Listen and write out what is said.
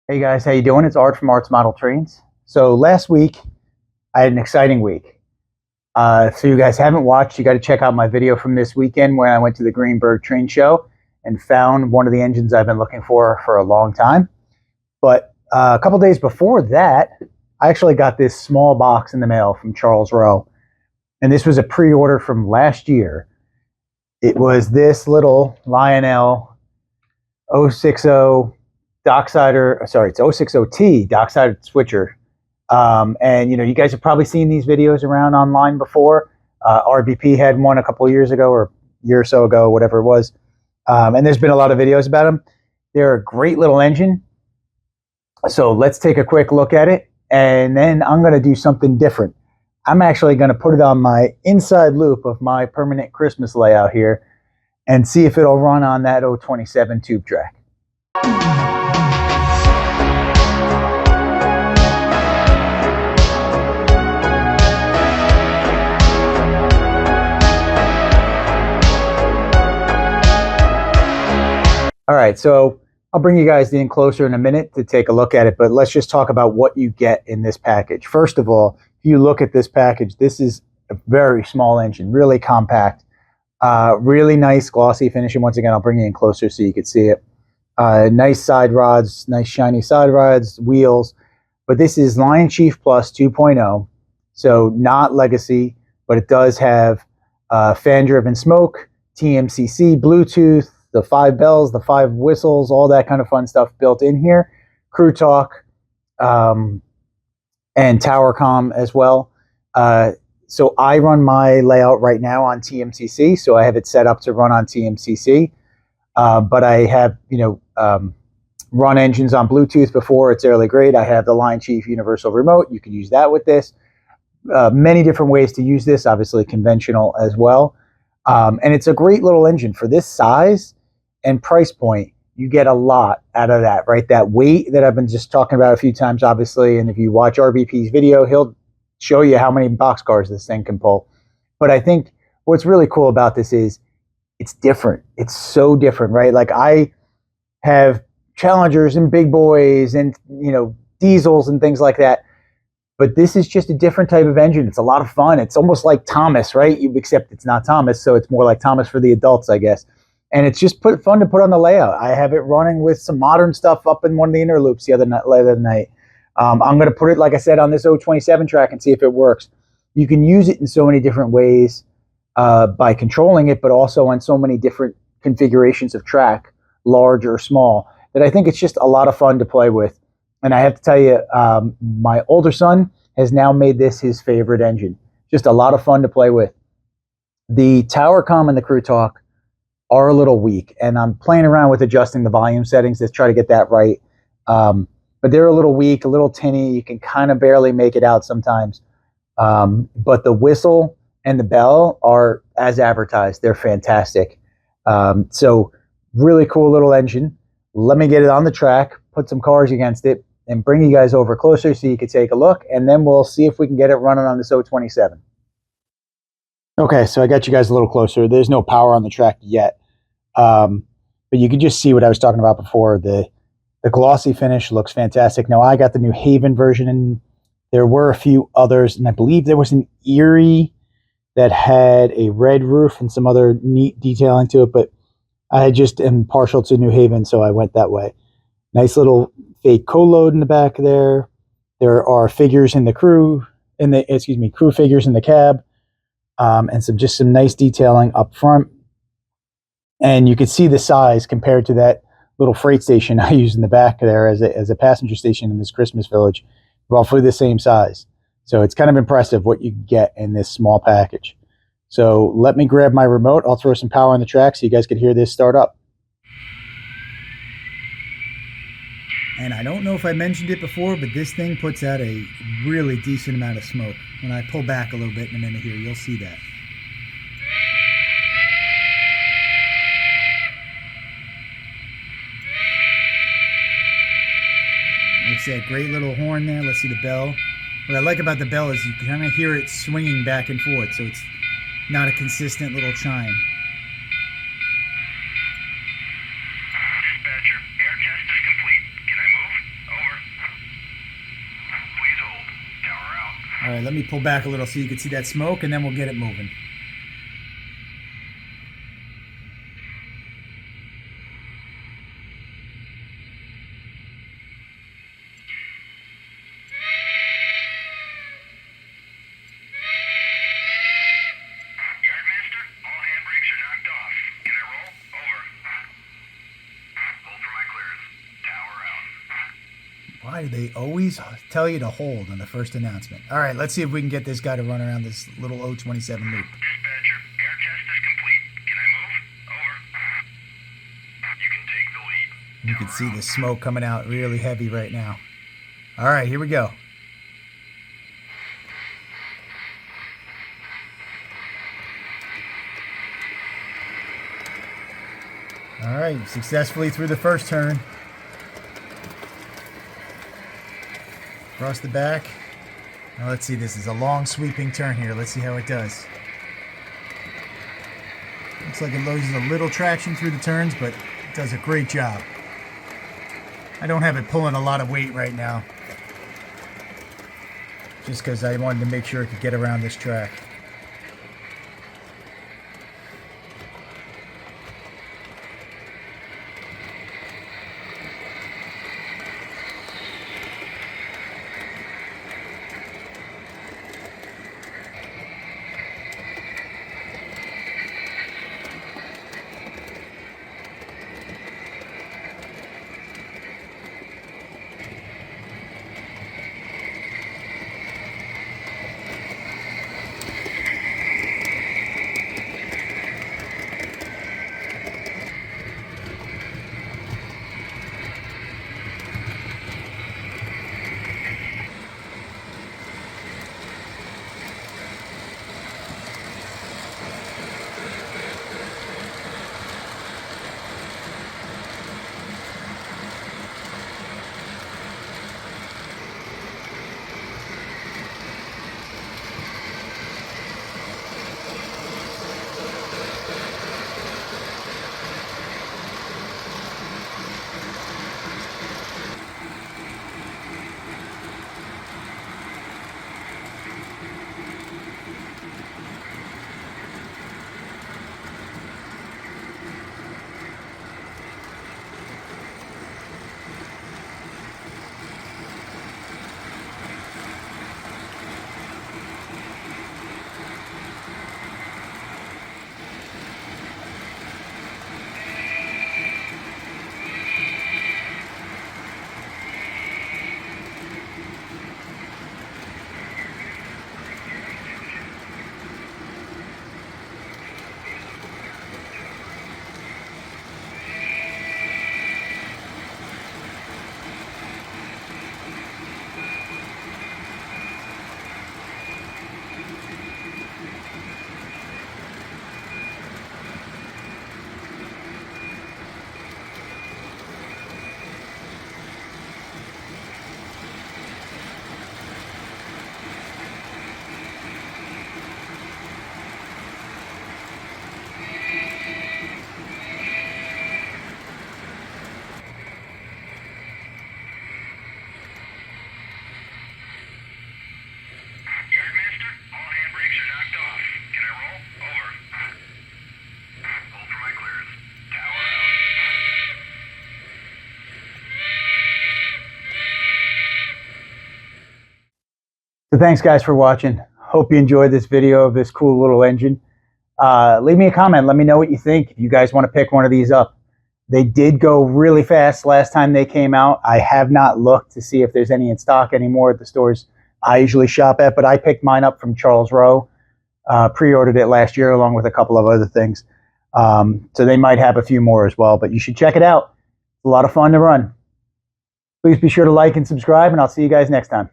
Hey guys, how you doing? It's Art from Art's Model Trains. So last week I had an exciting week. So you guys haven't watched, you got to check out my video from this weekend when I went to the Greenberg Train Show and found one of the engines I've been looking for a long time. But a couple days before that, I actually got this small box in the mail from Charles Rowe, and this was a pre-order from last year. It was this little Lionel O60 Docksider, sorry, it's O60T Docksider switcher. And you guys have probably seen these videos around online before. RBP had one a couple of years ago, or a year or so ago, whatever it was. And there's been a lot of videos about them. They're a great little engine. So let's take a quick look at it, and then I'm going to do something different. I'm actually going to put it on my inside loop of my permanent Christmas layout here and see if it'll run on that O27 tube track. All right, so I'll bring you guys in closer in a minute to take a look at it, but let's just talk about what you get in this package. First of all, if you look at this package, this is a very small engine, really compact, really nice glossy finish. And once again, I'll bring you in closer so you can see it. Nice side rods, nice shiny side rods, wheels. But this is Lionchief Plus 2.0, so not legacy, but it does have fan-driven smoke, TMCC, Bluetooth, the 5 bells, the 5 whistles, all that kind of fun stuff built in here. Crew talk, and tower comm as well. So I run my layout right now on TMCC, so I have it set up to run on TMCC. But I have, run engines on Bluetooth before. It's really great. I have the Lionchief Universal Remote. You can use that with this. Many different ways to use this, obviously conventional as well. And it's a great little engine for this size and price point. You get a lot out of that, right? That weight that I've been just talking about a few times, obviously. And if you watch RBP's video, he'll show you how many boxcars this thing can pull. But I think what's really cool about this is it's different. It's so different, right? Like I have Challengers and big boys and, diesels and things like that. But this is just a different type of engine. It's a lot of fun. It's almost like Thomas, right? Except it's not Thomas, so it's more like Thomas for the adults, I guess. And it's just fun to put on the layout. I have it running with some modern stuff up in one of the inner loops the other night. I'm going to put it, like I said, on this O27 track and see if it works. You can use it in so many different ways by controlling it, but also on so many different configurations of track, large or small, that I think it's just a lot of fun to play with. And I have to tell you, my older son has now made this his favorite engine. Just a lot of fun to play with. The tower comm and the crew talk are a little weak, and I'm playing around with adjusting the volume settings to try to get that right. But they're a little weak, a little tinny. You can kind of barely make it out sometimes. But the whistle and the bell are as advertised. They're fantastic. So really cool little engine. Let me get it on the track, put some cars against it, and bring you guys over closer so you can take a look, and then we'll see if we can get it running on this O27. Okay, so I got you guys a little closer. There's no power on the track yet, but you can just see what I was talking about before. The glossy finish looks fantastic. Now, I got the New Haven version, and there were a few others, and I believe there was an Erie that had a red roof and some other neat detailing to it, but I just am partial to New Haven, so I went that way. Nice little fake co-load in the back there. There are figures in the crew figures in the cab, and some nice detailing up front. And you can see the size compared to that little freight station I use in the back there as a passenger station in this Christmas village, roughly the same size. So it's kind of impressive what you get in this small package. So let me grab my remote. I'll throw some power on the track so you guys could hear this start up. And I don't know if I mentioned it before, but this thing puts out a really decent amount of smoke. When I pull back a little bit in a minute here, you'll see that. Like I said, great little horn there. Let's see the bell. What I like about the bell is you can kind of hear it swinging back and forth, so it's not a consistent little chime. Dispatcher, air test is complete. Can I move? All right, let me pull back a little so you can see that smoke, and then we'll get it moving. Why do they always tell you to hold on the first announcement? All right, let's see if we can get this guy to run around this little O27 loop. Dispatcher, air test is complete. Can I move? Over. You can take the lead. You can see the smoke coming out really heavy right now. All right, here we go. All right, successfully through the first turn. Across the back. Now let's see, this is a long sweeping turn here. Let's see how it does. Looks like it loses a little traction through the turns, but it does a great job. I don't have it pulling a lot of weight right now, just because I wanted to make sure it could get around this track. So thanks guys for watching. Hope you enjoyed this video of this cool little engine. Leave me a comment. Let me know what you think. If you guys want to pick one of these up. They did go really fast last time they came out. I have not looked to see if there's any in stock anymore at the stores I usually shop at, but I picked mine up from Charles Rowe. Pre-ordered it last year along with a couple of other things. So they might have a few more as well, but you should check it out. It's a lot of fun to run. Please be sure to like and subscribe, and I'll see you guys next time.